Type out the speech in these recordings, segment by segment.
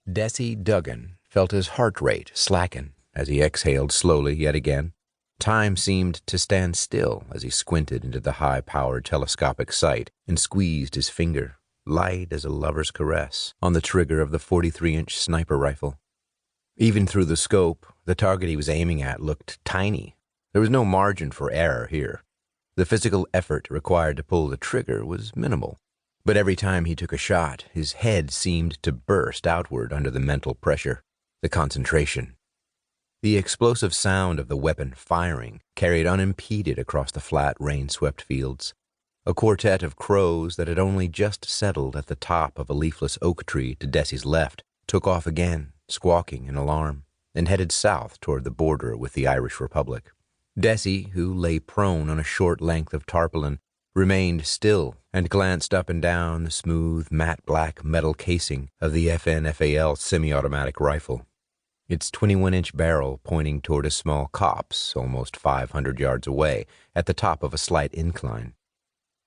Desi Duggan felt his heart rate slacken as he exhaled slowly yet again. Time seemed to stand still as he squinted into the high-powered telescopic sight and squeezed his finger, light as a lover's caress, on the trigger of the 43-inch sniper rifle. Even through the scope, the target he was aiming at looked tiny. There was no margin for error here. The physical effort required to pull the trigger was minimal, but every time he took a shot, his head seemed to burst outward under the mental pressure, the concentration. The explosive sound of the weapon firing carried unimpeded across the flat, rain-swept fields. A quartet of crows that had only just settled at the top of a leafless oak tree to Desi's left took off again, squawking in alarm, and headed south toward the border with the Irish Republic. Desi, who lay prone on a short length of tarpaulin, remained still and glanced up and down the smooth, matte-black metal casing of the FNFAL semi-automatic rifle, its 21-inch barrel pointing toward a small copse almost 500 yards away at the top of a slight incline.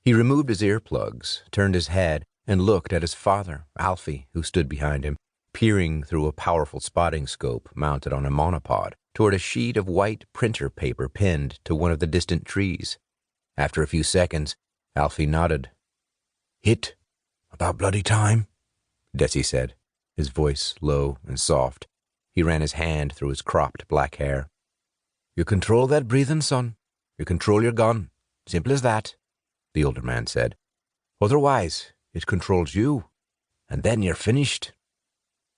He removed his earplugs, turned his head, and looked at his father, Alfie, who stood behind him, peering through a powerful spotting scope mounted on a monopod toward a sheet of white printer paper pinned to one of the distant trees. After a few seconds, Alfie nodded. "Hit? About bloody time," Desi said, his voice low and soft. He ran his hand through his cropped black hair. "You control that breathing, son. You control your gun. Simple as that," the older man said. "Otherwise, it controls you. And then you're finished."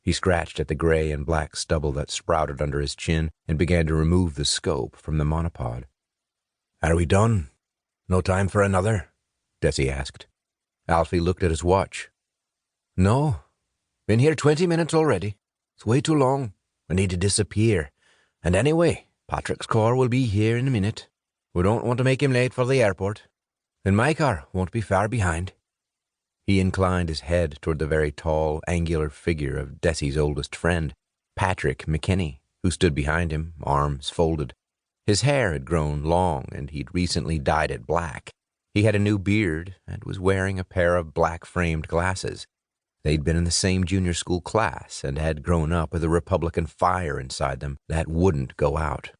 He scratched at the gray and black stubble that sprouted under his chin and began to remove the scope from the monopod. "Are we done? No time for another?" Desi asked. Alfie looked at his watch. "No. Been here 20 minutes already. It's way too long. We need to disappear. And anyway, Patrick's car will be here in a minute. We don't want to make him late for the airport. And my car won't be far behind." He inclined his head toward the very tall, angular figure of Desi's oldest friend, Patrick McKinney, who stood behind him, arms folded. His hair had grown long, and he'd recently dyed it black. He had a new beard and was wearing a pair of black-framed glasses. They'd been in the same junior school class and had grown up with a Republican fire inside them that wouldn't go out.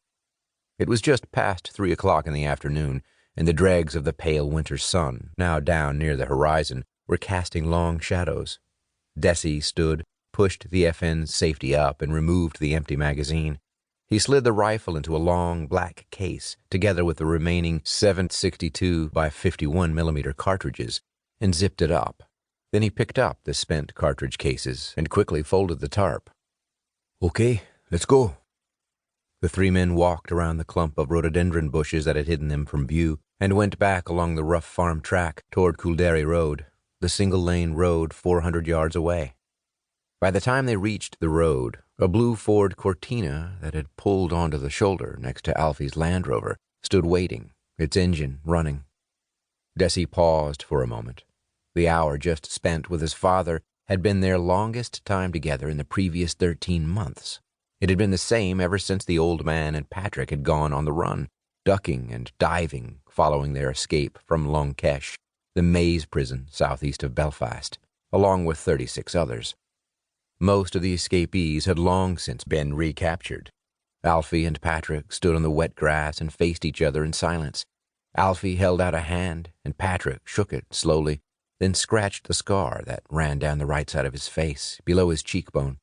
It was just past 3 o'clock in the afternoon, and the dregs of the pale winter sun, now down near the horizon, were casting long shadows. Desi stood, pushed the FN's safety up, and removed the empty magazine. He slid the rifle into a long black case, together with the remaining 7.62 by 51 millimeter cartridges, and zipped it up. Then he picked up the spent cartridge cases and quickly folded the tarp. "Okay, let's go." The three men walked around the clump of rhododendron bushes that had hidden them from view and went back along the rough farm track toward Coolderry Road, the single-lane road 400 yards away. By the time they reached the road, a blue Ford Cortina that had pulled onto the shoulder next to Alfie's Land Rover stood waiting, its engine running. Desi paused for a moment. The hour just spent with his father had been their longest time together in the previous 13 months. It had been the same ever since the old man and Patrick had gone on the run, ducking and diving following their escape from Long Kesh, the maze prison southeast of Belfast, along with 36 others. Most of the escapees had long since been recaptured. Alfie and Patrick stood on the wet grass and faced each other in silence. Alfie held out a hand, and Patrick shook it slowly, then scratched the scar that ran down the right side of his face, below his cheekbone.